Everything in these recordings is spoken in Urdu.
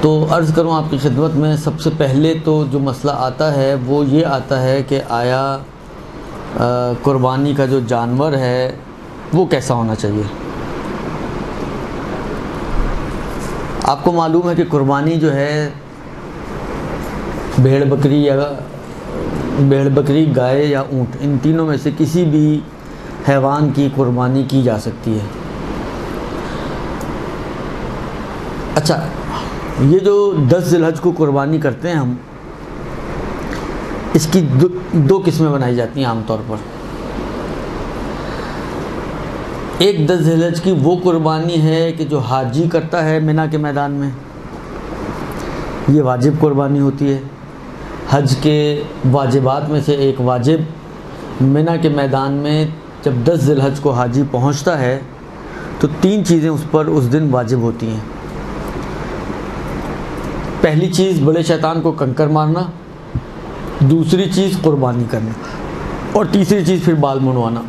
تو عرض کروں آپ کی خدمت میں، سب سے پہلے تو جو مسئلہ آتا ہے وہ یہ آتا ہے کہ آیا قربانی کا جو جانور ہے وہ کیسا ہونا چاہیے۔ آپ کو معلوم ہے کہ قربانی جو ہے بھیڑ بکری، گائے یا اونٹ، ان تینوں میں سے کسی بھی حیوان کی قربانی کی جا سکتی ہے۔ اچھا، یہ جو 10 ذی الحج کو قربانی کرتے ہیں ہم، اس کی دو قسمیں بنائی جاتی ہیں عام طور پر۔ ایک 10 ذی الحج کی وہ قربانی ہے کہ جو حاجی کرتا ہے منا کے میدان میں، یہ واجب قربانی ہوتی ہے۔ حج کے واجبات میں سے ایک واجب، منا کے میدان میں جب 10 ذی الحج کو حاجی پہنچتا ہے تو 3 چیزیں اس پر اس دن واجب ہوتی ہیں۔ پہلی چیز بڑے شیطان کو کنکر مارنا، دوسری چیز قربانی کرنا، اور تیسری چیز پھر بال منڈوانا۔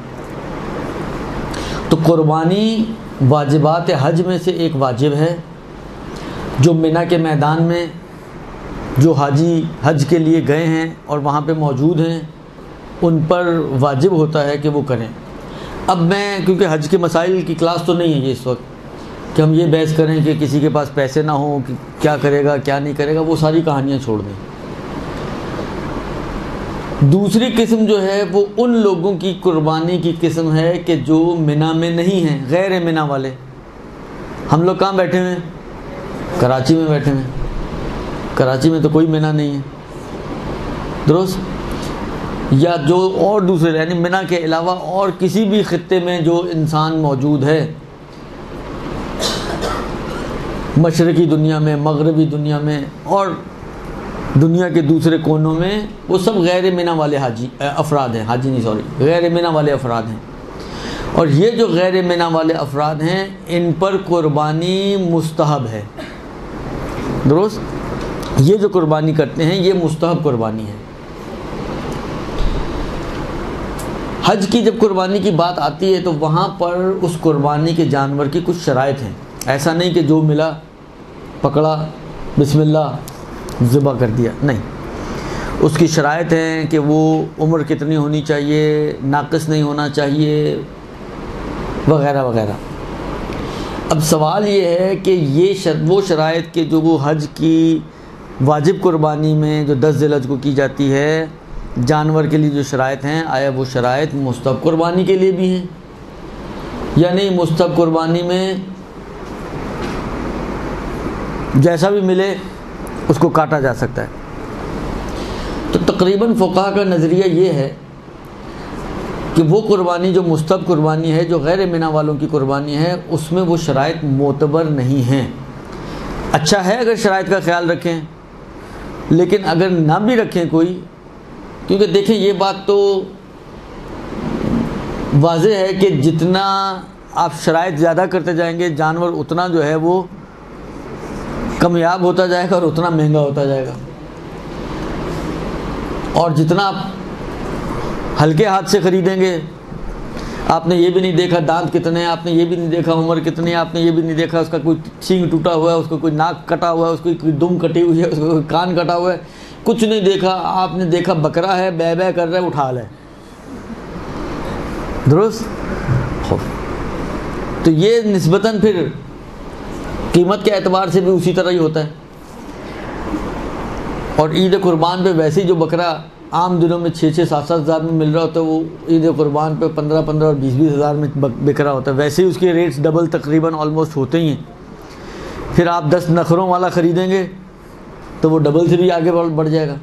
تو قربانی واجبات حج میں سے ایک واجب ہے، جو منا کے میدان میں جو حاجی حج کے لیے گئے ہیں اور وہاں پہ موجود ہیں ان پر واجب ہوتا ہے کہ وہ کریں۔ اب میں کیونکہ حج کے مسائل کی کلاس تو نہیں ہے یہ اس وقت کہ ہم یہ بحث کریں کہ کسی کے پاس پیسے نہ ہوں کہ کیا کرے گا کیا نہیں کرے گا، وہ ساری کہانیاں چھوڑ دیں۔ دوسری قسم جو ہے وہ ان لوگوں کی قربانی کی قسم ہے کہ جو منا میں نہیں ہیں، غیر منا والے۔ ہم لوگ کہاں بیٹھے ہوئے ہیں؟ کراچی میں بیٹھے ہوئے ہیں۔ کراچی میں تو کوئی منا نہیں ہے، درست؟ یا جو اور دوسرے، یعنی منا کے علاوہ اور کسی بھی خطے میں جو انسان موجود ہے، مشرقی دنیا میں، مغربی دنیا میں اور دنیا کے دوسرے کونوں میں، وہ سب غیر منا والے افراد ہیں، غیر منا والے افراد ہیں۔ اور یہ جو غیر منا والے افراد ہیں ان پر قربانی مستحب ہے، درست؟ یہ جو قربانی کرتے ہیں یہ مستحب قربانی ہے۔ حج کی جب قربانی کی بات آتی ہے تو وہاں پر اس قربانی کے جانور کی کچھ شرائط ہیں۔ ایسا نہیں کہ جو ملا پکڑا بسم اللہ ذبح کر دیا، نہیں، اس کی شرائط ہیں کہ وہ عمر کتنی ہونی چاہیے، ناقص نہیں ہونا چاہیے، وغیرہ وغیرہ۔ اب سوال یہ ہے کہ یہ وہ شرائط کہ جو وہ حج کی واجب قربانی میں جو 10 ذی الحج کو کی جاتی ہے جانور کے لیے جو شرائط ہیں، آیا وہ شرائط مستحب قربانی کے لیے بھی ہیں یا نہیں؟ مستحب قربانی میں جیسا بھی ملے اس کو کاٹا جا سکتا ہے۔ تو تقریباً فقہا کا نظریہ یہ ہے کہ وہ قربانی جو مستحب قربانی ہے، جو غیر منا والوں کی قربانی ہے، اس میں وہ شرائط معتبر نہیں ہیں۔ اچھا ہے اگر شرائط کا خیال رکھیں، لیکن اگر نہ بھی رکھیں کوئی، کیونکہ دیکھیں یہ بات تو واضح ہے کہ جتنا آپ شرائط زیادہ کرتے جائیں گے جانور اتنا جو ہے وہ کمیاب ہوتا جائے گا اور اتنا مہنگا ہوتا جائے گا، اور جتنا آپ ہلکے ہاتھ سے خریدیں گے، آپ نے یہ بھی نہیں دیکھا دانت کتنے ہیں، آپ نے یہ بھی نہیں دیکھا عمر کتنی ہے، آپ نے یہ بھی نہیں دیکھا اس کا کوئی سینگ ٹوٹا ہوا ہے، اس کا کوئی ناک کٹا ہوا ہے، اس کی کوئی دم کٹی ہوئی ہے، اس کا کوئی کان کٹا ہوا ہے، کچھ نہیں دیکھا، آپ نے دیکھا بکرا ہے، بے بے کر رہا ہے، اٹھا لے، درست؟ تو یہ نسبتاً پھر قیمت کے اعتبار سے بھی اسی طرح ہی ہوتا ہے۔ اور عید قربان پہ ویسے ہی جو بکرا عام دنوں میں 6-6 7-7 ہزار میں مل رہا ہوتا ہے، وہ عید قربان پہ 15-15 اور 20-20 ہزار میں بک رہا ہوتا ہے۔ ویسے ہی اس کے ریٹس ڈبل تقریباً آلموسٹ ہوتے ہی ہیں۔ پھر آپ 10 نخروں والا خریدیں گے تو وہ ڈبل سے بھی آگے بڑھ جائے گا،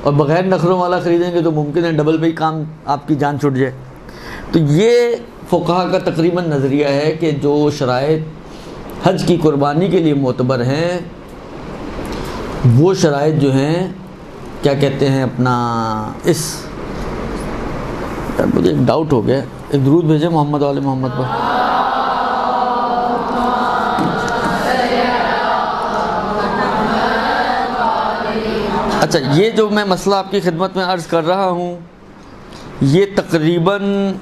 اور بغیر نخروں والا خریدیں گے تو ممکن ہے ڈبل پہ ہی کام آپ کی جان چھوٹ جائے۔ تو یہ فقہا کا تقریباً نظریہ ہے کہ جو شرائط حج کی قربانی کے لیے معتبر ہیں وہ شرائط جو ہیں کیا کہتے ہیں اپنا اس مجھے ایک ڈاؤٹ ہو گیا، ایک درود بھیجیں محمد والے محمد پر۔ اچھا، یہ جو میں مسئلہ آپ کی خدمت میں عرض کر رہا ہوں یہ تقریباً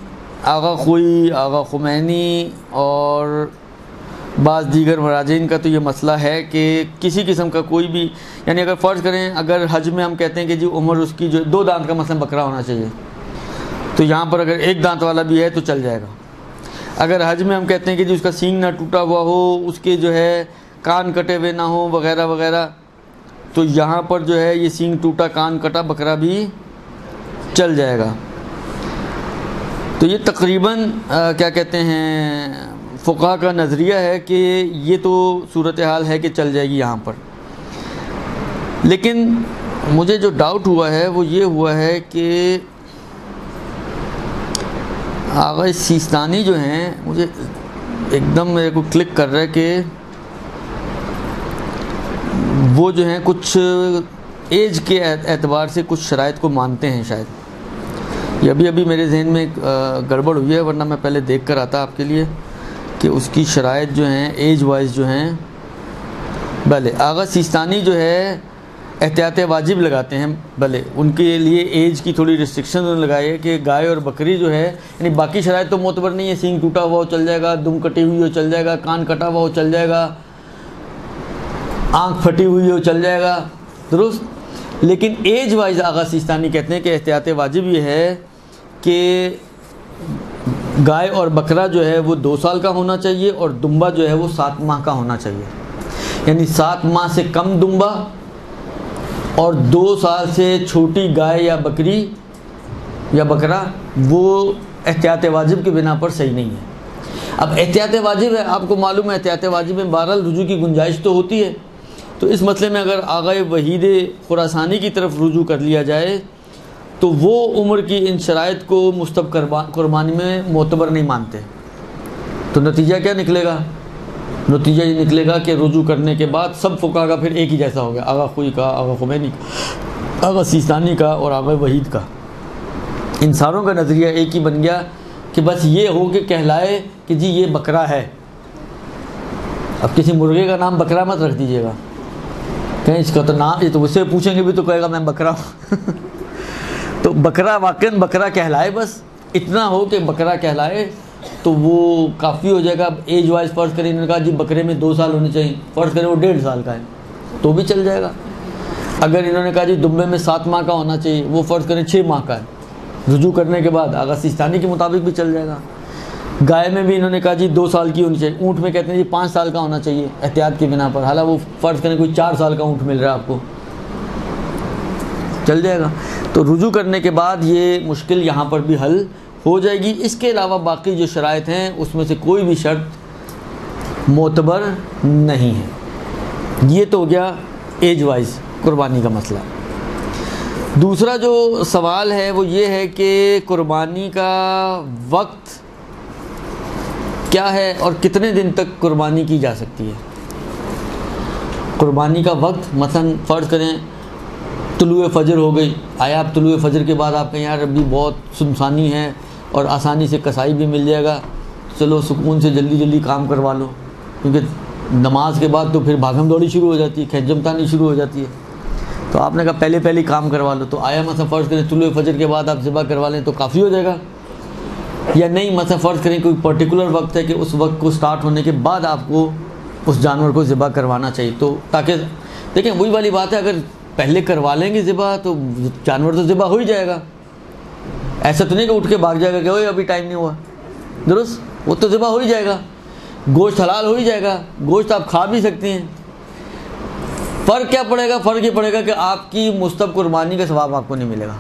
آغا خوئی، آغا خمینی اور بعض دیگر مراجعین کا تو یہ مسئلہ ہے کہ کسی قسم کا کوئی بھی، یعنی اگر فرض کریں اگر حج میں ہم کہتے ہیں کہ جی عمر اس کی جو 2 دانت کا مثلا بکرا ہونا چاہیے، تو یہاں پر اگر 1 دانت والا بھی ہے تو چل جائے گا۔ اگر حج میں ہم کہتے ہیں کہ جی اس کا سینگ نہ ٹوٹا ہوا ہو، اس کے جو ہے کان کٹے ہوئے نہ ہوں وغیرہ وغیرہ، تو یہاں پر جو ہے یہ سینگ ٹوٹا کان کٹا بکرا بھی چل جائے گا۔ تو یہ تقریباً کیا کہتے ہیں فقہا کا نظریہ ہے کہ یہ تو صورتحال ہے کہ چل جائے گی یہاں پر۔ لیکن مجھے جو ڈاؤٹ ہوا ہے وہ یہ ہوا ہے کہ آغا سیستانی جو ہیں، مجھے ایک دم میرے کو کلک کر رہا ہے کہ وہ جو ہیں کچھ ایج کے اعتبار سے کچھ شرائط کو مانتے ہیں شاید۔ یہ ابھی میرے ذہن میں گڑبڑ ہوئی ہے، ورنہ میں پہلے دیکھ کر آتا آپ کے لیے کہ اس کی شرائط جو ہیں ایج وائز جو ہیں۔ بھلے آغا سیستانی جو ہے احتیاط واجب لگاتے ہیں، بھلے ان کے لیے ایج کی تھوڑی ریسٹرکشن انہوں نے لگائی ہے کہ گائے اور بکری جو ہے، یعنی باقی شرائط تو معتبر نہیں ہے، سینگ ٹوٹا ہوا ہو چل جائے گا، دم کٹی ہوئی ہو چل جائے گا، کان کٹا ہوا ہو چل جائے گا، آنکھ پھٹی ہوئی ہو چل جائے گا، درست۔ لیکن ایج وائز آغا سیستانی کہتے ہیں کہ احتیاط واجب یہ ہے کہ گائے اور بکرا جو ہے وہ 2 سال کا ہونا چاہیے اور دمبا جو ہے وہ 7 ماہ کا ہونا چاہیے، یعنی 7 ماہ سے کم دمبا اور 2 سال سے چھوٹی گائے یا بکری یا بکرا وہ احتیاط واجب کی بنا پر صحیح نہیں ہے۔ اب احتیاط واجب ہے، آپ کو معلوم ہے احتیاط واجب میں بہرحال رجوع کی گنجائش تو ہوتی ہے، تو اس مسئلے میں اگر آغا وحید خراسانی کی طرف رجوع کر لیا جائے تو وہ عمر کی ان شرائط کو مستحب قربانی میں معتبر نہیں مانتے۔ تو نتیجہ کیا نکلے گا؟ نتیجہ یہ نکلے گا کہ رجوع کرنے کے بعد سب فقہا کا پھر ایک ہی جیسا ہو گیا، آغا خوئی کا، آغا خمینی کا، آغا سیستانی کا اور آغا وحید کا، ان ساروں کا نظریہ ایک ہی بن گیا کہ بس یہ ہو کہ کہلائے کہ جی یہ بکرا ہے۔ اب کسی مرغے کا نام بکرا مت رکھ دیجیے گا، کہیں اس کا تو نام، یہ تو اس سے پوچھیں گے بھی تو کہے گا میں بکرا ہوں۔ تو بکرا واقعاً بکرا کہلائے، بس اتنا ہو کہ بکرا کہلائے تو وہ کافی ہو جائے گا۔ ایج وائز فرض کریں انہوں نے کہا جی بکرے میں 2 سال ہونے چاہیے، فرض کریں وہ 1.5 سال کا ہے تو بھی چل جائے گا۔ اگر انہوں نے کہا جی دمبے میں 7 ماہ کا ہونا چاہیے، وہ فرض کریں 6 ماہ کا ہے، رجوع کرنے کے بعد آغا سیستانی کے مطابق بھی چل جائے گا۔ گائے میں بھی انہوں نے کہا جی 2 سال کی ہونی چاہیے، اونٹ میں کہتے ہیں جی 5 سال کا ہونا چاہیے احتیاط کی بنا پر، حالانکہ وہ فرض کریں کوئی 4 سال کا اونٹ مل رہا ہے آپ کو، چل جائے گا۔ تو رجوع کرنے کے بعد یہ مشکل یہاں پر بھی حل ہو جائے گی۔ اس کے علاوہ باقی جو شرائط ہیں اس میں سے کوئی بھی شرط معتبر نہیں ہے۔ یہ تو ہو گیا ایج وائز قربانی کا مسئلہ۔ دوسرا جو سوال ہے وہ یہ ہے کہ قربانی کا وقت کیا ہے اور کتنے دن تک قربانی کی جا سکتی ہے۔ قربانی کا وقت مثلا فرض کریں طلوع فجر ہو گئی، آیا آپ طلوع فجر کے بعد آپ کہیں یار ابھی بہت سنسانی ہے اور آسانی سے کسائی بھی مل جائے گا، چلو سکون سے جلدی جلدی کام کروا لو، کیونکہ نماز کے بعد تو پھر بھاگم دوڑی شروع ہو جاتی ہے، کھیچم تانی شروع ہو جاتی ہے، تو آپ نے کہا پہلے کام کروا لو۔ تو آیا مثلا فرض کریں طلوع فجر کے بعد آپ ذبح کروا لیں تو کافی ہو جائے گا، یا نہیں مثلا فرض کریں کوئی پرٹیکولر وقت ہے کہ اس وقت کو سٹارٹ ہونے کے بعد آپ کو اس جانور کو ذبح کروانا چاہیے، تو تاکہ دیکھیں وہی والی بات ہے، اگر پہلے کروا لیں گے ذبح تو جانور تو ذبح ہو ہی جائے گا، ایسا تو نہیں کہ اٹھ کے بھاگ جائے گا کہ اوے ابھی ٹائم نہیں ہوا، درست، وہ تو ذبح ہو ہی جائے گا، گوشت حلال ہو ہی جائے گا، گوشت آپ کھا بھی سکتے ہیں۔ فرق کیا پڑے گا؟ فرق یہ پڑے گا کہ آپ کی مستحب قربانی کا ثواب آپ کو نہیں ملے گا۔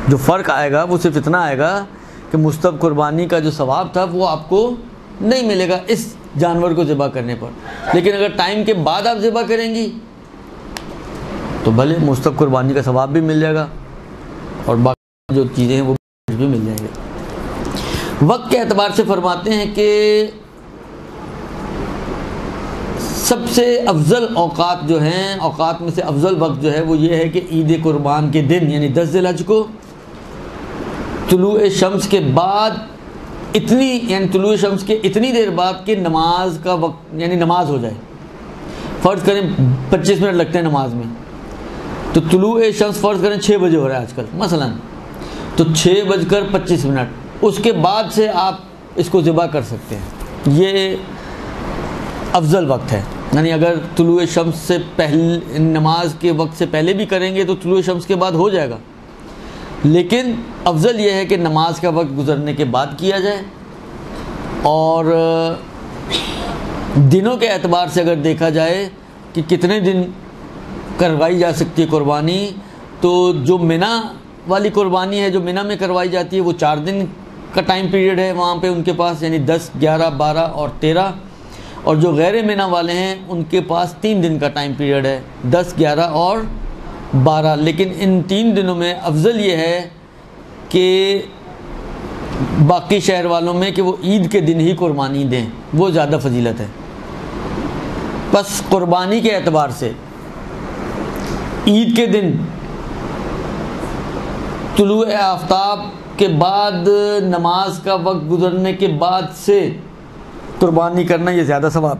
جو فرق آئے گا وہ صرف اتنا آئے گا کہ مستحب قربانی کا جو ثواب تھا وہ آپ کو نہیں ملے گا اس جانور کو ذبح کرنے پر، لیکن اگر ٹائم کے بعد آپ ذبح کریں گی تو بھلے مستحب قربانی کا ثواب بھی مل جائے گا اور باقی جو چیزیں ہیں وہ بھی مل جائیں گے۔ وقت کے اعتبار سے فرماتے ہیں کہ سب سے افضل اوقات جو ہیں، اوقات میں سے افضل وقت جو ہے وہ یہ ہے کہ عید قربان کے دن یعنی 10 ذی الحج کو طلوع شمس کے بعد طلوع شمس کے اتنی دیر بعد کہ نماز کا وقت یعنی نماز ہو جائے، فرض کریں 25 منٹ لگتے ہیں نماز میں، تو طلوع شمس فرض کریں 6 بجے ہو رہا ہے آج کل مثلا، تو 6:25 اس کے بعد سے آپ اس کو ذبح کر سکتے ہیں۔ یہ افضل وقت ہے. یعنی اگر طلوع شمس سے پہلے نماز کے وقت سے پہلے بھی کریں گے تو طلوع شمس کے بعد ہو جائے گا، لیکن افضل یہ ہے کہ نماز کا وقت گزرنے کے بعد کیا جائے. اور دنوں کے اعتبار سے اگر دیکھا جائے کہ کتنے دن کروائی جا سکتی ہے قربانی، تو جو منی والی قربانی ہے جو منی میں کروائی جاتی ہے وہ 4 دن کا ٹائم پیریڈ ہے وہاں پہ ان کے پاس، یعنی 10، 11، 12 اور 13. اور جو غیر منی والے ہیں ان کے پاس 3 دن کا ٹائم پیریڈ ہے، 10، 11 اور 12. لیکن ان 3 دنوں میں افضل یہ ہے کہ باقی شہر والوں میں کہ وہ عید کے دن ہی قربانی دیں، وہ زیادہ فضیلت ہے. بس قربانی کے اعتبار سے عید کے دن طلوع آفتاب کے بعد نماز کا وقت گزرنے کے بعد سے قربانی کرنا یہ زیادہ ثواب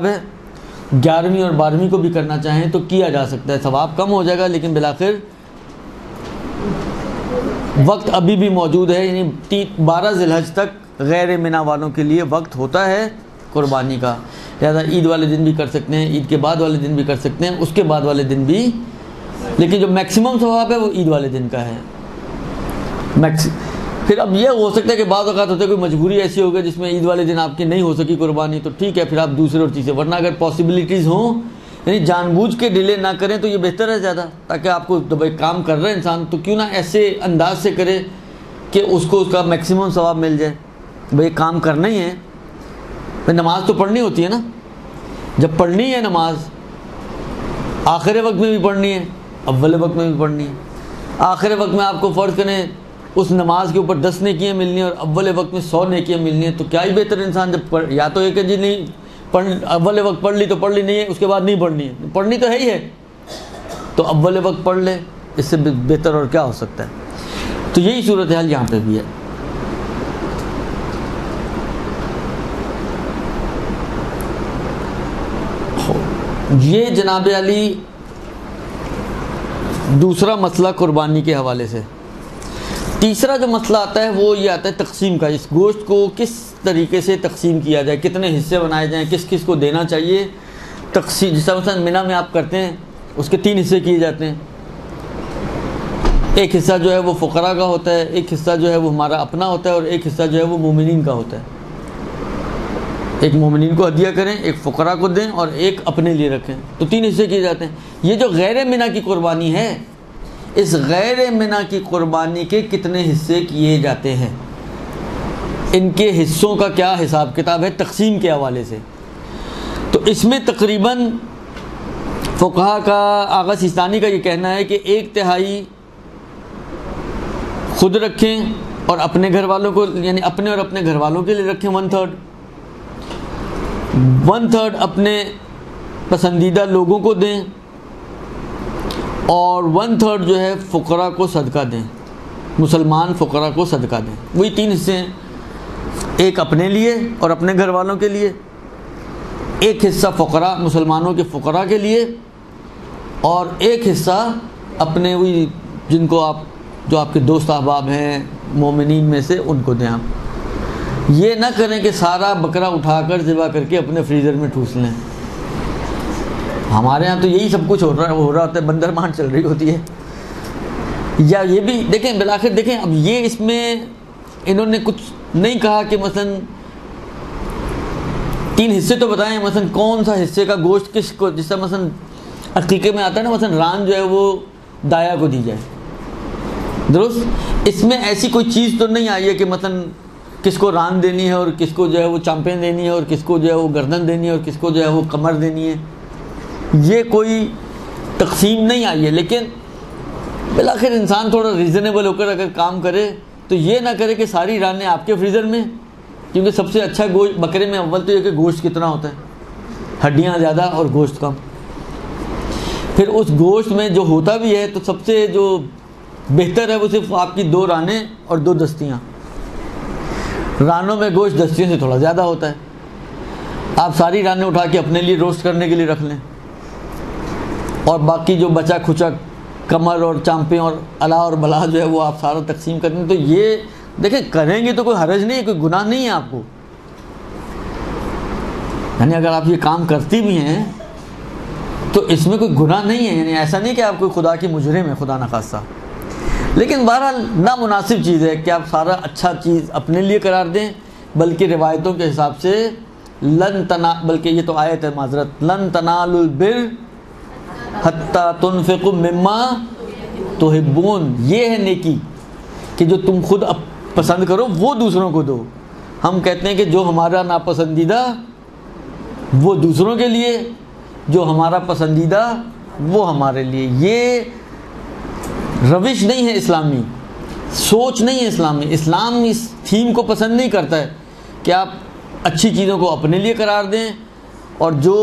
ہے. 11ویں اور 12ویں کو بھی کرنا چاہیں تو کیا جا سکتا ہے، ثواب کم ہو جائے گا لیکن بالآخر وقت ابھی بھی موجود ہے. یعنی 12 ذی الحج تک غیر منی والوں کے لیے وقت ہوتا ہے قربانی کا، لہذا عید والے دن بھی کر سکتے ہیں، عید کے بعد والے دن بھی کر سکتے ہیں، اس کے بعد والے دن بھی. لیکن جو میکسیمم ثواب ہے وہ عید والے دن کا ہے. پھر اب یہ ہو سکتا ہے کہ بعض اوقات ہوتا ہے کوئی مجبوری ایسی ہوگی جس میں عید والے دن آپ کی نہیں ہو سکی قربانی، تو ٹھیک ہے پھر آپ دوسرے اور چیزیں، ورنہ اگر پاسبلٹیز ہوں یعنی جان بوجھ کے ڈیلے نہ کریں تو یہ بہتر ہے زیادہ، تاکہ آپ کو تو بھائی کام کر رہے ہیں انسان تو کیوں نہ ایسے انداز سے کرے کہ اس کو اس کا میکسیمم ثواب مل جائے. بھائی کام کرنا ہی ہے، بھائی نماز تو پڑھنی ہوتی ہے نا، جب پڑھنی ہے نماز آخر وقت میں بھی پڑھنی ہے، اول وقت میں بھی پڑھنی ہے. آخر وقت میں آپ کو فرض کریں اس نماز کے اوپر 10 نیکیاں ملنی ہیں اور اول وقت میں 100 نیکیاں ملنی ہیں، تو کیا ہی بہتر انسان جب یا تو یہ کہ جی نہیں اول وقت پڑھ لی تو پڑھ لی، نہیں ہے اس کے بعد نہیں پڑھنی ہے، پڑھنی تو ہے ہی ہے تو اول وقت پڑھ لے، اس سے بہتر اور کیا ہو سکتا ہے. تو یہی صورتحال یہاں پہ بھی ہے. یہ جناب علی دوسرا مسئلہ قربانی کے حوالے سے. تیسرا جو مسئلہ آتا ہے وہ یہ آتا ہے تقسیم کا. اس گوشت کو کس طریقے سے تقسیم کیا جائے، کتنے حصے بنائے جائیں، کس کس کو دینا چاہیے. تقسیم جس طرح مثلا منی میں آپ کرتے ہیں اس کے 3 حصے کیے جاتے ہیں. ایک حصہ جو ہے وہ فقراء کا ہوتا ہے، ایک حصہ جو ہے وہ ہمارا اپنا ہوتا ہے، اور ایک حصہ جو ہے وہ مومنین کا ہوتا ہے. ایک مومنین کو ہدیہ کریں، ایک فقراء کو دیں اور ایک اپنے لیے رکھیں، تو 3 حصے کیے جاتے ہیں. یہ جو غیر منی کی قربانی ہے، اس غیر منی کی قربانی کے کتنے حصے کیے جاتے ہیں، ان کے حصوں کا کیا حساب کتاب ہے تقسیم کے حوالے سے. تو اس میں تقریباً فقہا کا آغا سیستانی کا یہ کہنا ہے کہ 1/3 خود رکھیں اور اپنے گھر والوں کو، یعنی اپنے اور اپنے گھر والوں کے لیے رکھیں 1/3 اپنے پسندیدہ لوگوں کو دیں، اور 1/3 جو ہے فقراء کو صدقہ دیں، مسلمان فقراء کو صدقہ دیں. وہی 3 حصے ہیں، ایک اپنے لیے اور اپنے گھر والوں کے لیے، ایک حصہ فقراء مسلمانوں کے فقراء کے لیے، اور ایک حصہ اپنے وہی جن کو آپ جو آپ کے دوست احباب ہیں مومنین میں سے ان کو دیں. آپ یہ نہ کریں کہ سارا بکرا اٹھا کر ذبح کر کے اپنے فریزر میں ٹھوس لیں. ہمارے ہاں تو یہی سب کچھ ہو رہا ہوتا ہے، بندر مان چل رہی ہوتی ہے. یا یہ بھی دیکھیں بالآخر دیکھیں اب یہ اس میں انہوں نے کچھ نہیں کہا کہ مثلا 3 حصے تو بتائیں، مثلا کون سا حصے کا گوشت کس کو، جس طرح مثلا عقیقے میں آتا ہے نا، مثلا ران جو ہے وہ دایا کو دی جائے، درست. اس میں ایسی کوئی چیز تو نہیں آئی ہے کہ مثلا کس کو ران دینی ہے اور کس کو جو ہے وہ چامپیں دینی ہے اور کس کو جو ہے وہ گردن دینی ہے اور کس کو جو ہے وہ کمر دینی ہے. یہ کوئی تقسیم نہیں آئی ہے. لیکن بالآخر انسان تھوڑا ریزنیبل ہو کر اگر کام کرے تو یہ نہ کرے کہ ساری رانیں آپ کے فریزر میں، کیونکہ سب سے اچھا گوشت بکرے میں اول تو یہ کہ گوشت کتنا ہوتا ہے، ہڈیاں زیادہ اور گوشت کم. پھر اس گوشت میں جو ہوتا بھی ہے تو سب سے جو بہتر ہے وہ صرف آپ کی 2 رانیں اور 2 دستیاں. رانوں میں گوشت دستیوں سے تھوڑا زیادہ ہوتا ہے. آپ ساری رانیں اٹھا کے اپنے لیے روسٹ کرنے کے لیے رکھ لیں، اور باقی جو بچا کھچا کمر اور چامپیں اور الا اور بلا جو ہے وہ آپ سارا تقسیم کر دیں. تو یہ دیکھیں کریں گے تو کوئی حرج نہیں ہے، کوئی گناہ نہیں ہے آپ کو. یعنی اگر آپ یہ کام کرتی بھی ہیں تو اس میں کوئی گناہ نہیں ہے، یعنی ایسا نہیں کہ آپ کوئی خدا کی مجرم ہے، خدا نخواستہ، لیکن بہرحال نامناسب چیز ہے کہ آپ سارا اچھا چیز اپنے لیے قرار دیں، بلکہ روایتوں کے حساب سے بلکہ یہ تو آیت ہے، معذرت، لن تنالوا البر حتی تنفقوا مما تحبون، یہ ہے نیکی کہ جو تم خود پسند کرو وہ دوسروں کو دو۔ ہم کہتے ہیں کہ جو ہمارا ناپسندیدہ وہ دوسروں کے لیے، جو ہمارا پسندیدہ وہ ہمارے لیے۔ یہ روش نہیں ہے اسلامی، سوچ نہیں ہے اسلامی۔ اسلام اس تھیم کو پسند نہیں کرتا ہے کہ آپ اچھی چیزوں کو اپنے لیے قرار دیں اور جو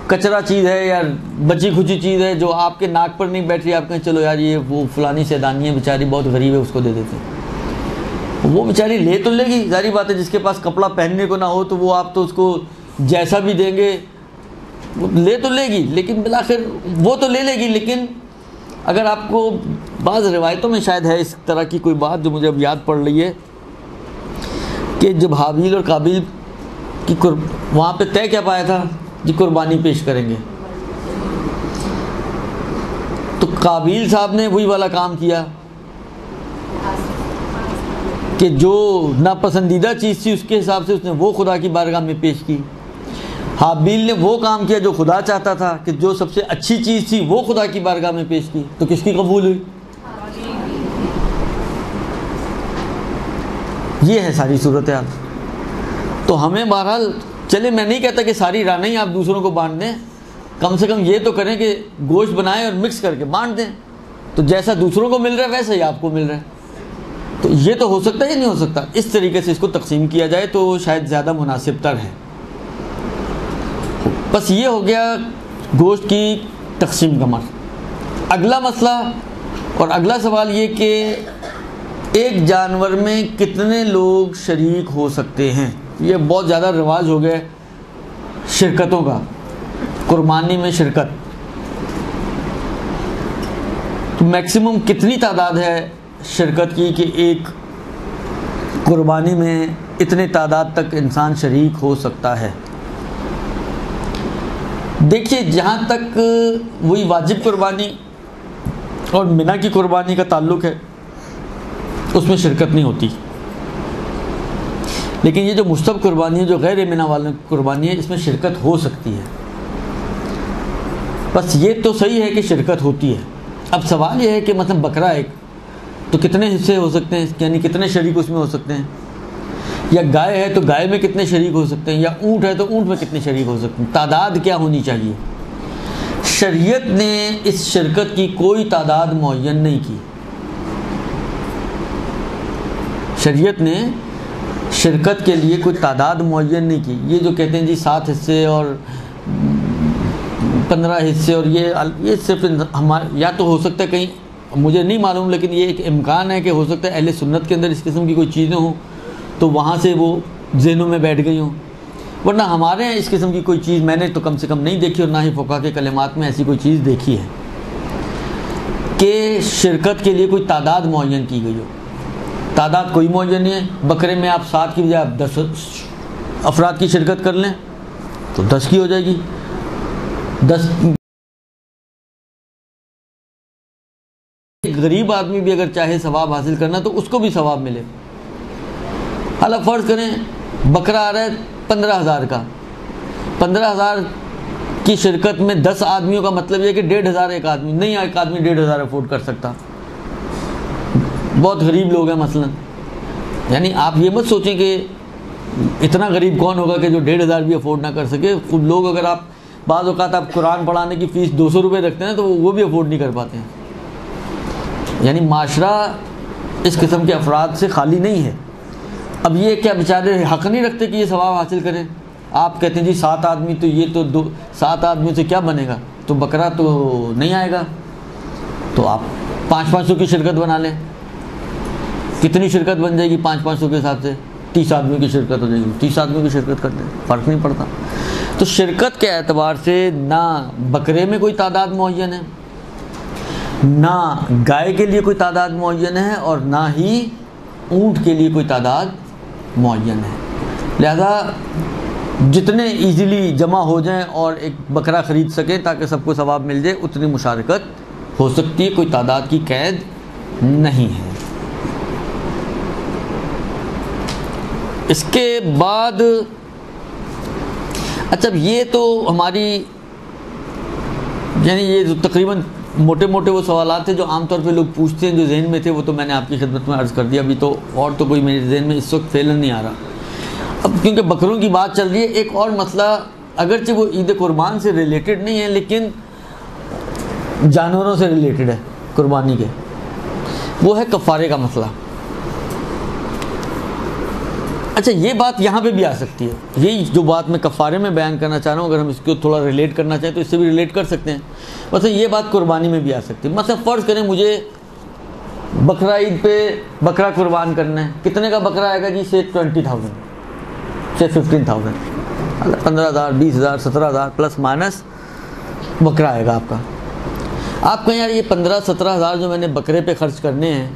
کچرا چیز ہے یا بچی کھچی چیز ہے جو آپ کے ناک پر نہیں بیٹھ رہی، آپ کہیں چلو یار یہ وہ فلانی سیدانی ہے بیچاری بہت غریب ہے، اس کو دے دیتے ہیں۔ وہ بیچاری لے تو لے گی، ظاہری بات ہے، جس کے پاس کپڑا پہننے کو نہ ہو تو وہ آپ تو اس کو جیسا بھی دیں گے وہ لے تو لے گی، لیکن بالآخر وہ تو لے لے گی۔ لیکن اگر آپ کو بعض روایتوں میں شاید ہے اس طرح کی کوئی بات جو مجھے اب یاد پڑ رہی ہے کہ جب حابیل اور قابیل کی وہاں پہ طے کیا پایا تھا جی قربانی پیش کریں گے، تو قابیل صاحب نے وہی والا کام کیا کہ جو ناپسندیدہ چیز تھی اس کے حساب سے اس نے وہ خدا کی بارگاہ میں پیش کی۔ حابیل نے وہ کام کیا جو خدا چاہتا تھا کہ جو سب سے اچھی چیز تھی وہ خدا کی بارگاہ میں پیش کی، تو کس کی قبول ہوئی؟ یہ ہے ساری صورتحال۔ تو ہمیں بہرحال چلے، میں نہیں کہتا کہ ساری رانیں ہی آپ دوسروں کو بانٹ دیں، کم سے کم یہ تو کریں کہ گوشت بنائیں اور مکس کر کے بانٹ دیں، تو جیسا دوسروں کو مل رہا ہے ویسا ہی آپ کو مل رہا ہے۔ تو یہ تو ہو سکتا ہے یا نہیں ہو سکتا؟ اس طریقے سے اس کو تقسیم کیا جائے تو شاید زیادہ مناسب تر ہے۔ بس یہ ہو گیا گوشت کی تقسیم کا مسئلہ۔ اگلا مسئلہ اور اگلا سوال یہ کہ ایک جانور میں کتنے لوگ شریک ہو سکتے ہیں؟ یہ بہت زیادہ رواج ہو گیا شرکتوں کا، قربانی میں شرکت۔ تو میکسیمم کتنی تعداد ہے شرکت کی کہ ایک قربانی میں اتنے تعداد تک انسان شریک ہو سکتا ہے؟ دیکھیے، جہاں تک وہی واجب قربانی اور منی کی قربانی کا تعلق ہے اس میں شرکت نہیں ہوتی، لیکن یہ جو مستحب قربانی ہے جو غیر منی والوں کی قربانی ہے اس میں شرکت ہو سکتی ہے۔ بس یہ تو صحیح ہے کہ شرکت ہوتی ہے۔ اب سوال یہ ہے کہ مثلا بکرا ایک تو کتنے حصے ہو سکتے ہیں، یعنی کتنے شریک اس میں ہو سکتے ہیں؟ یا گائے ہے تو گائے میں کتنے شریک ہو سکتے ہیں؟ یا اونٹ ہے تو اونٹ میں کتنے شریک ہو سکتے ہیں؟ تعداد کیا ہونی چاہیے؟ شریعت نے اس شرکت کی کوئی تعداد معین نہیں کی۔ شریعت نے شرکت کے لیے کوئی تعداد معین نہیں کی۔ یہ جو کہتے ہیں جی 7 حصے اور 15 حصے اور یہ صرف یا تو ہو سکتا ہے کہیں، مجھے نہیں معلوم، لیکن یہ ایک امکان ہے کہ ہو سکتا ہے اہل سنت کے اندر اس قسم کی کوئی چیزیں ہوں تو وہاں سے وہ ذہنوں میں بیٹھ گئی ہوں، ورنہ ہمارے ہیں اس قسم کی کوئی چیز میں نے تو کم سے کم نہیں دیکھی، اور نہ ہی فقہا کے کلمات میں ایسی کوئی چیز دیکھی ہے کہ شرکت کے لیے کوئی تعداد معین کی گئی ہو۔ تعداد کوئی معین نہیں ہے۔ بکرے میں آپ 7 کی بجائے آپ 10 افراد کی شرکت کر لیں تو 10 کی ہو جائے گی۔ 10 غریب آدمی بھی اگر چاہے ثواب حاصل کرنا تو اس کو بھی ثواب ملے۔ حالا فرض کریں بکرا آ رہا ہے 15,000 کا، 15,000 کی شرکت میں 10 آدمیوں کا مطلب یہ کہ 1,500 ایک آدمی نہیں، ایک آدمی 1,500 افورڈ کر سکتا، بہت غریب لوگ ہیں مثلا۔ یعنی آپ یہ مت سوچیں کہ اتنا غریب کون ہوگا کہ جو 1,500 بھی افورڈ نہ کر سکے۔ خود لوگ اگر آپ بعض اوقات آپ قرآن پڑھانے کی فیس 200 روپے رکھتے ہیں تو وہ بھی افورڈ نہیں کر پاتے ہیں۔ یعنی معاشرہ اس قسم کے افراد سے خالی نہیں ہے۔ اب یہ کیا بیچارے حق نہیں رکھتے کہ یہ ثواب حاصل کریں؟ آپ کہتے ہیں جی 7 آدمی تو یہ تو 7 آدمیوں سے کیا بنے گا، تو بکرا تو نہیں آئے گا، تو آپ 500 کی شرکت بنا لیں۔ کتنی شرکت بن جائے گی 500 کے حساب سے؟ 30 آدمیوں کی شرکت ہو جائے گی، 30 آدمیوں کی شرکت کر دیں، فرق نہیں پڑتا۔ تو شرکت کے اعتبار سے نہ بکرے میں کوئی تعداد معین ہے، نہ گائے کے لیے کوئی تعداد معین ہے، اور نہ ہی اونٹ کے لیے کوئی تعداد معین ہے۔ لہذا جتنے ایزیلی جمع ہو جائیں اور ایک بکرا خرید سکیں تاکہ سب کو ثواب مل جائے، اتنی مشارکت ہو سکتی ہے، کوئی تعداد کی قید نہیں ہے۔ اس کے بعد اچھا یہ تو ہماری یعنی یہ تقریباً موٹے موٹے وہ سوالات تھے جو عام طور پہ لوگ پوچھتے ہیں، جو ذہن میں تھے وہ تو میں نے آپ کی خدمت میں عرض کر دیا۔ ابھی تو اور تو کوئی میرے ذہن میں اس وقت فعلاً نہیں آ رہا۔ اب کیونکہ بکروں کی بات چل رہی ہے، ایک اور مسئلہ اگرچہ وہ عید قربان سے ریلیٹڈ نہیں ہے لیکن جانوروں سے ریلیٹڈ ہے قربانی کے، وہ ہے کفارے کا مسئلہ۔ اچھا یہ بات یہاں پہ بھی آ سکتی ہے، یہی جو بات میں کفارے میں بیان کرنا چاہ رہا ہوں، اگر ہم اس کو تھوڑا ریلیٹ کرنا چاہیں تو اس سے بھی ریلیٹ کر سکتے ہیں۔ مثلا یہ بات قربانی میں بھی آ سکتی ہے۔ مثلا فرض کریں مجھے بقرہ عید پہ بکرا قربان کرنا ہے، کتنے کا بکرا آئے گا جی؟ سے 20,000 سے 15,000، 15,000 20,000 17,000 پلس مائنس بکرا آئے گا آپ کا۔ آپ کہیں یار یہ 15-17 ہزار جو میں نے بکرے پہ خرچ کرنے ہیں،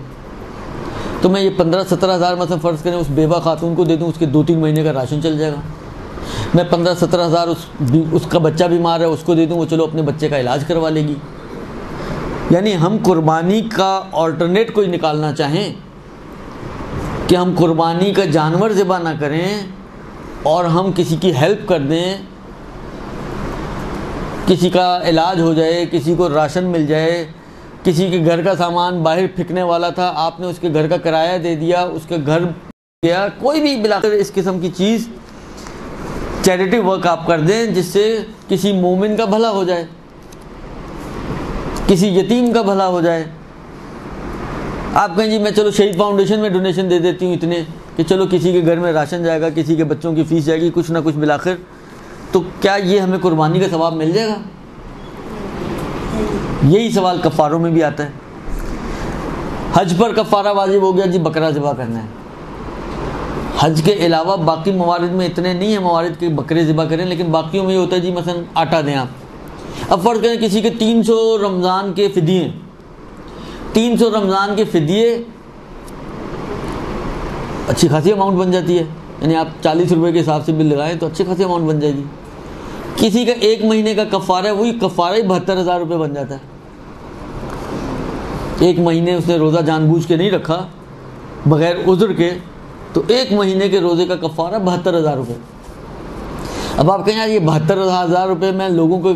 تو میں یہ 15-17 ہزار مثلا فرض کریں اس بیوہ خاتون کو دے دوں، اس کے 2-3 مہینے کا راشن چل جائے گا۔ میں 15-17 ہزار اس کا بچہ بیمار ہے اس کو دے دوں، وہ چلو اپنے بچے کا علاج کروا لے گی۔ یعنی ہم قربانی کا آلٹرنیٹ کوئی نکالنا چاہیں کہ ہم قربانی کا جانور ذبح نہ کریں اور ہم کسی کی ہیلپ کر دیں، کسی کا علاج ہو جائے، کسی کو راشن مل جائے، کسی کے گھر کا سامان باہر پھینکنے والا تھا، آپ نے اس کے گھر کا کرایہ دے دیا، اس کے گھر گیا، کوئی بھی بلاخر اس قسم کی چیز چیریٹی ورک آپ کر دیں جس سے کسی مومن کا بھلا ہو جائے، کسی یتیم کا بھلا ہو جائے۔ آپ کہیں جی میں چلو شہید فاؤنڈیشن میں ڈونیشن دے دیتی ہوں اتنے کہ چلو کسی کے گھر میں راشن جائے گا، کسی کے بچوں کی فیس جائے گی، کچھ نہ کچھ بلاخر، تو کیا یہ ہمیں قربانی کا ثواب مل جائے گا؟ یہی سوال کفاروں میں بھی آتا ہے۔ حج پر کفارہ واجب ہو گیا جی، بکرا ذبح کرنا ہے۔ حج کے علاوہ باقی موارد میں اتنے نہیں ہیں موارد کہ بکرے ذبح کریں، لیکن باقیوں میں یہ ہوتا ہے جی مثلا آٹا دیں آپ۔ اب فرض کریں کسی کے 300 رمضان کے فدیے ہیں، 300 رمضان کے فدیے اچھی خاصی اماؤنٹ بن جاتی ہے، یعنی آپ 40 روپے کے حساب سے بل لگائیں تو اچھی خاصی اماؤنٹ بن جائے گی۔ کسی کا 1 مہینے کا کفارہ ہے، وہی کفارہ ہی 72,000 روپے بن جاتا ہے۔ 1 مہینے اس نے روزہ جان بوجھ کے نہیں رکھا بغیر عذر کے، تو 1 مہینے کے روزے کا کفارہ 72,000 روپے۔ اب آپ کہیں یار یہ 72,000 روپے میں لوگوں کو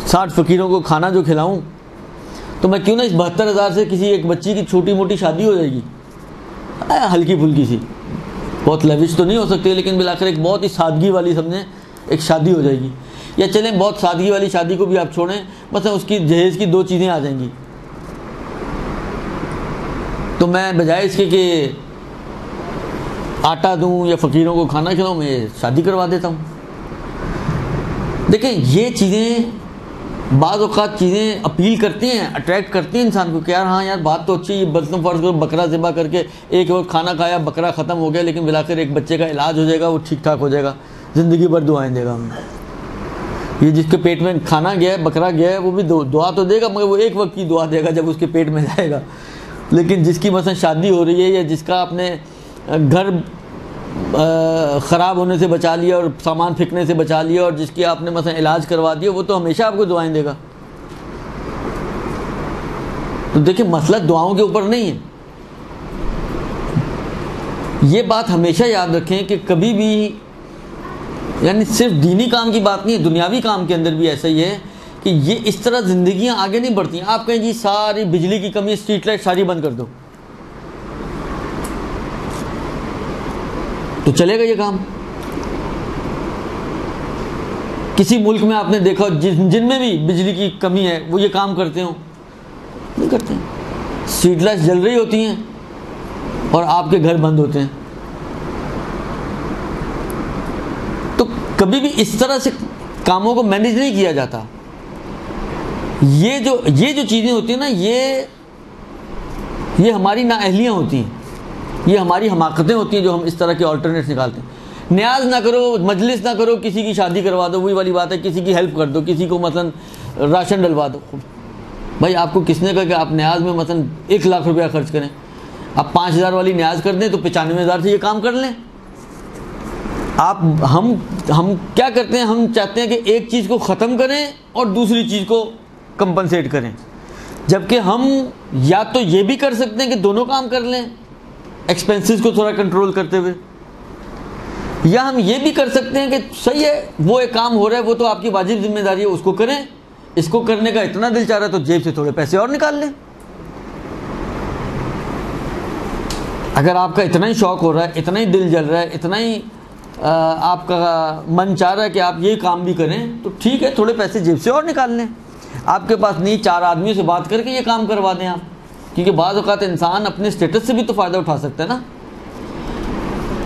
60 فقیروں کو کھانا جو کھلاؤں، تو میں کیوں نہ اس 72,000 سے کسی ایک بچی کی چھوٹی موٹی شادی ہو جائے گی، ہلکی پھلکی سی، بہت لیوش تو نہیں ہو سکتی لیکن بالآخر ایک بہت ہی سادگی والی سمجھیں ایک شادی ہو جائے گی۔ یا چلیں بہت سادگی والی شادی کو بھی آپ چھوڑیں، مثلا اس کی جہیز کی 2 چیزیں آ جائیں گی، تو میں بجائے اس کے کہ آٹا دوں یا فقیروں کو کھانا کھلاؤں، میں شادی کروا دیتا ہوں۔ دیکھیں یہ چیزیں بعض اوقات چیزیں اپیل کرتی ہیں، اٹریکٹ کرتی ہیں انسان کو کہ یار ہاں یار بات تو اچھی ہے، برتن فرض کرو بکرا ذبح کر کے ایک وقت کھانا کھایا، بکرا ختم ہو گیا، لیکن بالآخر ایک بچے کا علاج ہو جائے گا، وہ ٹھیک ٹھاک ہو جائے گا، زندگی بھر دعائیں دے گا ہمیں۔ یہ جس کے پیٹ میں کھانا گیا ہے، بکرا گیا ہے، وہ بھی دعا تو دے گا مگر وہ ایک وقت کی دعا دے گا جب اس کے پیٹ میں جائے گا۔ لیکن جس کی مثلا شادی ہو رہی ہے یا جس کا آپ نے گھر خراب ہونے سے بچا لیا اور سامان پھینکنے سے بچا لیا اور جس کی آپ نے مثلا علاج کروا دیا، وہ تو ہمیشہ آپ کو دعائیں دے گا۔ تو دیکھیں مسئلہ دعاؤں کے اوپر نہیں ہے، یہ بات ہمیشہ یاد رکھیں کہ کبھی بھی یعنی صرف دینی کام کی بات نہیں ہے، دنیاوی کام کے اندر بھی ایسا ہی ہے کہ یہ اس طرح زندگیاں آگے نہیں بڑھتی ہیں۔ آپ کہیں جی ساری بجلی کی کمی، اسٹریٹ لائٹ ساری بند کر دو، تو چلے گا یہ کام؟ کسی ملک میں آپ نے دیکھا جن میں بھی بجلی کی کمی ہے وہ یہ کام کرتے ہوں؟ نہیں کرتے ہیں۔ اسٹریٹ لائٹ جل رہی ہوتی ہیں اور آپ کے گھر بند ہوتے ہیں۔ تو کبھی بھی اس طرح سے کاموں کو مینیج نہیں کیا جاتا۔ یہ جو چیزیں ہوتی ہیں نا، یہ ہماری نااہلیاں ہوتی ہیں، یہ ہماری حماقتیں ہوتی ہیں جو ہم اس طرح کے آلٹرنیٹس نکالتے ہیں۔ نیاز نہ کرو، مجلس نہ کرو، کسی کی شادی کروا دو، وہی والی بات ہے، کسی کی ہیلپ کر دو، کسی کو مثلا راشن ڈلوا دو۔ بھائی آپ کو کس نے کہا کہ آپ نیاز میں مثلا 1 لاکھ روپیہ خرچ کریں؟ آپ 5,000 والی نیاز کر دیں تو 95,000 سے یہ کام کر لیں۔ ہم کیا کرتے ہیں؟ ہم چاہتے ہیں کہ ایک چیز کو ختم کریں اور دوسری چیز کو کمپنسیٹ کریں، جبکہ ہم یا تو یہ بھی کر سکتے ہیں کہ دونوں کام کر لیں ایکسپینسز کو تھوڑا کنٹرول کرتے ہوئے، یا ہم یہ بھی کر سکتے ہیں کہ صحیح ہے وہ ایک کام ہو رہا ہے، وہ تو آپ کی واجب ذمہ داری ہے، اس کو کریں، اس کو کرنے کا اتنا دل چاہ رہا ہے تو جیب سے تھوڑے پیسے اور نکال لیں۔ اگر آپ کا اتنا ہی شوق ہو رہا ہے، اتنا ہی دل جل رہا ہے، اتنا ہی آپ کا من چاہ رہا ہے کہ آپ یہ کام بھی کریں، تو ٹھیک ہے، تھوڑے پیسے جیب سے اور نکال لیں۔ آپ کے پاس نہیں، 4 آدمیوں سے بات کر کے یہ کام کروا دیں آپ، کیونکہ بعض اوقات انسان اپنے اسٹیٹس سے بھی تو فائدہ اٹھا سکتا ہے نا۔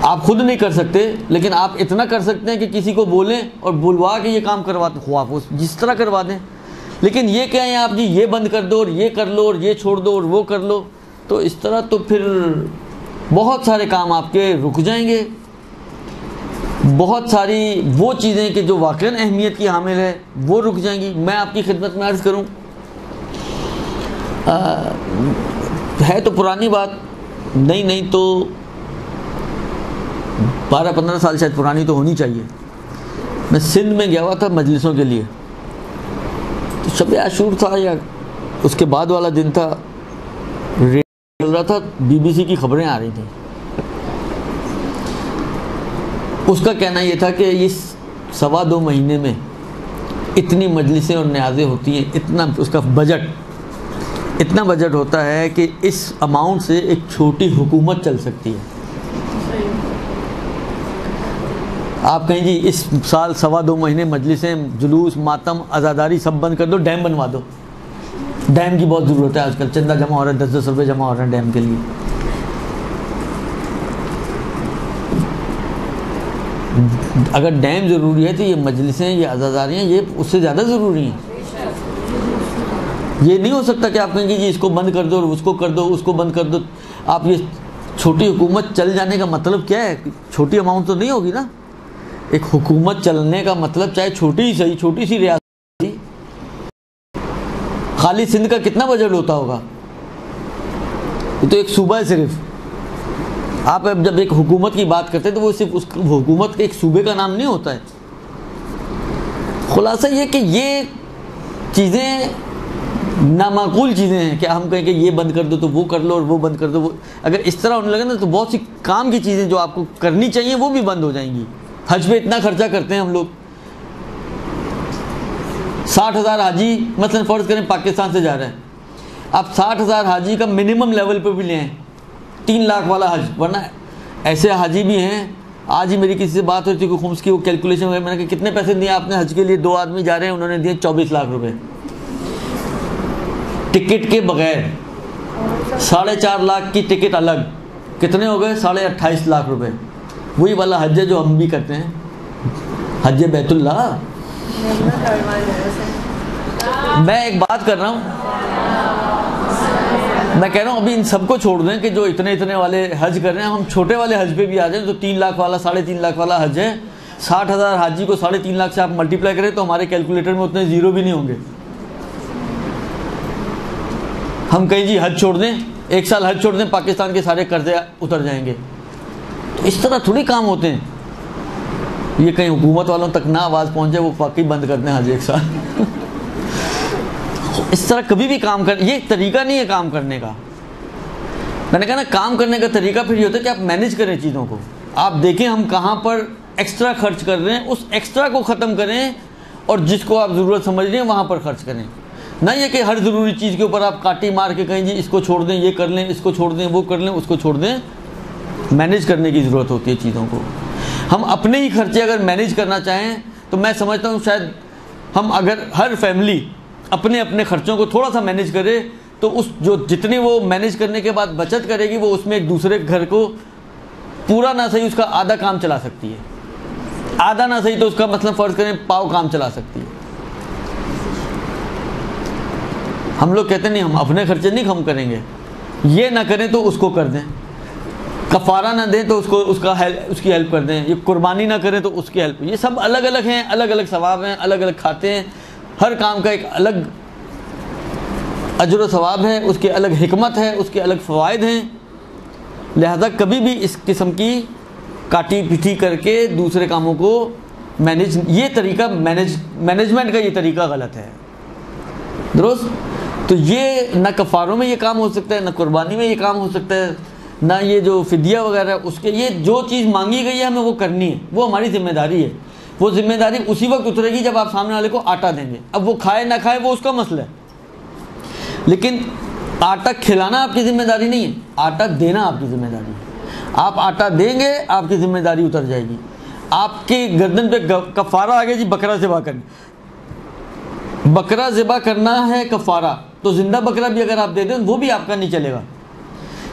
آپ خود نہیں کر سکتے لیکن آپ اتنا کر سکتے ہیں کہ کسی کو بولیں اور بلوا کے یہ کام کروا دیں، خواہ آپ جس طرح کروا دیں۔ لیکن یہ کہیں آپ جی یہ بند کر دو اور یہ کر لو اور یہ چھوڑ دو اور وہ کر لو، تو اس طرح تو پھر بہت سارے کام آپ کے رک جائیں گے، بہت ساری وہ چیزیں کہ جو واقعاً اہمیت کی حامل ہے وہ رک جائیں گی۔ میں آپ کی خدمت میں عرض کروں، ہے تو پرانی بات، نہیں تو 12-15 سال شاید پرانی تو ہونی چاہیے۔ میں سندھ میں گیا ہوا تھا مجلسوں کے لیے، تو شب عاشور تھا یا اس کے بعد والا دن تھا، ریڈیو چل رہا تھا، BBC کی خبریں آ رہی تھیں۔ اس کا کہنا یہ تھا کہ اس 2.25 مہینے میں اتنی مجلسیں اور نیازیں ہوتی ہیں، اتنا اس کا اتنا بجٹ ہوتا ہے کہ اس اماؤنٹ سے ایک چھوٹی حکومت چل سکتی ہے۔ آپ کہیں جی اس سال 2.25 مہینے مجلسیں، جلوس، ماتم، عزاداری سب بند کر دو، ڈیم بنوا دو۔ ڈیم کی بہت ضرورت ہے آج کل، چندہ جمع ہو رہا ہے، 10 روپے جمع ہو رہے ہیں ڈیم کے لیے۔ اگر ڈیم ضروری ہے تو یہ مجلسیں، یہ عزاداریاں، یہ اس سے زیادہ ضروری ہیں۔ یہ نہیں ہو سکتا کہ آپ کہیں گے جی اس کو بند کر دو اور اس کو کر دو، اس کو بند کر دو۔ آپ یہ چھوٹی حکومت چل جانے کا مطلب کیا ہے؟ چھوٹی اماؤنٹ تو نہیں ہوگی نا۔ ایک حکومت چلنے کا مطلب چاہے چھوٹی ہی صحیح، چھوٹی سی ریاست، خالی سندھ کا کتنا بجٹ ہوتا ہوگا؟ یہ تو ایک صوبہ ہے صرف۔ آپ جب ایک حکومت کی بات کرتے ہیں تو وہ صرف اس حکومت کے ایک صوبے کا نام نہیں ہوتا ہے۔ خلاصہ یہ کہ یہ چیزیں نامعقول چیزیں ہیں کہ ہم کہیں کہ یہ بند کر دو تو وہ کر لو اور وہ بند کر دو۔ اگر اس طرح ہونے لگے نا تو بہت سی کام کی چیزیں جو آپ کو کرنی چاہیے وہ بھی بند ہو جائیں گی۔ حج پہ اتنا خرچہ کرتے ہیں ہم لوگ، 60,000 حاجی مثلا فرض کریں پاکستان سے جا رہے ہیں، آپ 60,000 حاجی کا منیمم لیول پہ بھی لیں، 3 لاکھ والا حج، ورنہ ایسے حاجی بھی ہیں۔ آج ہی میری کسی سے بات ہوئی تھی کوئی خمس کی، وہ کیلکولیشن ہوئی، میں نے کہا کتنے پیسے دیے آپ نے حج کے لیے؟ 2 آدمی جا رہے ہیں، انہوں نے دیے 24 لاکھ روپے ٹکٹ کے بغیر، 4.5 لاکھ کی ٹکٹ الگ، کتنے ہو گئے؟ 28.5 لاکھ روپے۔ وہی والا حج ہے جو ہم بھی کرتے ہیں، حج بیت اللہ۔ میں ایک بات کر رہا ہوں، میں کہہ رہا ہوں ابھی ان سب کو چھوڑ دیں کہ جو اتنے والے حج کر رہے ہیں، ہم چھوٹے والے حج پہ بھی آ جائیں تو 3 لاکھ والا، 3.5 لاکھ والا حج ہے۔ 60,000 حاجی کو 3.5 لاکھ سے آپ ملٹیپلائی کریں تو ہمارے کیلکولیٹر میں اتنے زیرو بھی نہیں ہوں گے۔ ہم کہیں جی حج چھوڑ دیں، 1 سال حج چھوڑ دیں، پاکستان کے سارے قرضے اتر جائیں گے۔ تو اس طرح تھوڑی کام ہوتے ہیں۔ یہ کہیں حکومت والوں تک نہ آواز پہنچ جائے، وہ واقعی بند کر دیں حج 1 سال۔ اس طرح کبھی بھی کام کر، یہ طریقہ نہیں ہے کام کرنے کا۔ میں نے کہا نا کام کرنے کا طریقہ پھر یہ ہوتا ہے کہ آپ مینیج کریں چیزوں کو، آپ دیکھیں ہم کہاں پر ایکسٹرا خرچ کر رہے ہیں، اس ایکسٹرا کو ختم کریں اور جس کو آپ ضرورت سمجھ رہے ہیں وہاں پر خرچ کریں۔ نہ یہ کہ ہر ضروری چیز کے اوپر آپ کاٹی مار کے کہیں جی اس کو چھوڑ دیں، یہ کر لیں، اس کو چھوڑ دیں، وہ کر لیں، اس کو چھوڑ دیں۔ مینیج کرنے کی ضرورت ہوتی ہے چیزوں کو۔ ہم اپنے ہی خرچے اگر مینیج کرنا چاہیں تو میں سمجھتا ہوں شاید ہم اگر ہر فیملی اپنے خرچوں کو تھوڑا سا مینیج کرے تو اس جو جتنے وہ مینیج کرنے کے بعد بچت کرے گی وہ اس میں ایک دوسرے گھر کو پورا نہ صحیح اس کا آدھا کام چلا سکتی ہے، آدھا نہ صحیح تو اس کا مطلب فرض کریں پاؤ کام چلا سکتی ہے۔ ہم لوگ کہتے ہیں نہیں ہم اپنے خرچے نہیں کم کریں گے، یہ نہ کریں تو اس کو کر دیں، کفارہ نہ دیں تو اس کی ہیلپ کر دیں، یہ قربانی نہ کریں تو اس کی ہیلپ۔ یہ سب الگ الگ ہیں، الگ الگ ثواب ہیں، الگ الگ کھاتے ہیں، ہر کام کا ایک الگ اجر و ثواب ہے، اس کی الگ حکمت ہے، اس کے الگ فوائد ہیں۔ لہذا کبھی بھی اس قسم کی کاٹی پٹھی کر کے دوسرے کاموں کو مینیج، یہ طریقہ مینجمنٹ کا یہ طریقہ غلط ہے، درست؟ تو یہ نہ کفاروں میں یہ کام ہو سکتا ہے، نہ قربانی میں یہ کام ہو سکتا ہے، نہ یہ جو فدیہ وغیرہ اس کے، یہ جو چیز مانگی گئی ہے ہمیں وہ کرنی ہے، وہ ہماری ذمہ داری ہے۔ وہ ذمہ داری اسی وقت اترے گی جب آپ سامنے والے کو آٹا دیں گے۔ اب وہ کھائے نہ کھائے وہ اس کا مسئلہ ہے، لیکن آٹا کھلانا آپ کی ذمہ داری نہیں ہے، آٹا دینا آپ کی ذمہ داری ہے۔ آپ آٹا دیں گے آپ کی ذمہ داری اتر جائے گی۔ آپ کی گردن پہ کفارہ آ گیا جی، بکرا ذبح کرنا، بکرا ذبح کرنا ہے کفارہ، تو زندہ بکرا بھی اگر آپ دے دیں وہ بھی آپ کا نہیں چلے گا۔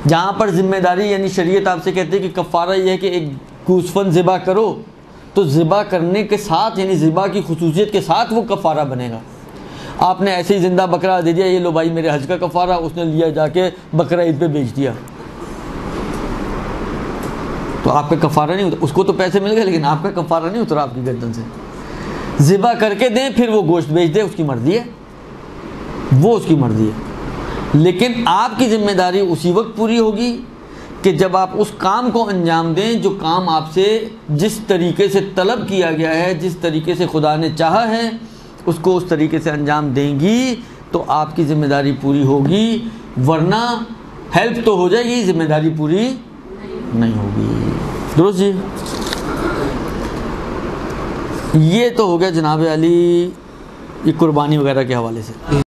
جہاں پر ذمہ داری یعنی شریعت آپ سے کہتے ہیں کہ کفارہ یہ ہے کہ ایک گوسفند ذبح کرو، تو ذبح کرنے کے ساتھ یعنی ذبح کی خصوصیت کے ساتھ وہ کفارہ بنے گا۔ آپ نے ایسے ہی زندہ بکرا دے دیا، یہ لو بھائی میرے حج کا کفارہ، اس نے لیا جا کے بکرا عید پہ بیچ دیا، تو آپ کا کفارہ نہیں اترا، اس کو تو پیسے مل گئے لیکن آپ کا کفارہ نہیں اترا آپ کی گردن سے۔ ذبح کر کے دیں پھر وہ گوشت بیچ دے، اس کی مرضی ہے، وہ اس کی مرضی ہے، لیکن آپ کی ذمہ داری اسی وقت پوری ہوگی کہ جب آپ اس کام کو انجام دیں جو کام آپ سے جس طریقے سے طلب کیا گیا ہے، جس طریقے سے خدا نے چاہا ہے، اس کو اس طریقے سے انجام دیں گی تو آپ کی ذمہ داری پوری ہوگی، ورنہ ہیلپ تو ہو جائے گی، ذمہ داری پوری نہیں ہوگی، درست جی؟ یہ تو ہو گیا جناب علی یہ قربانی وغیرہ کے حوالے سے۔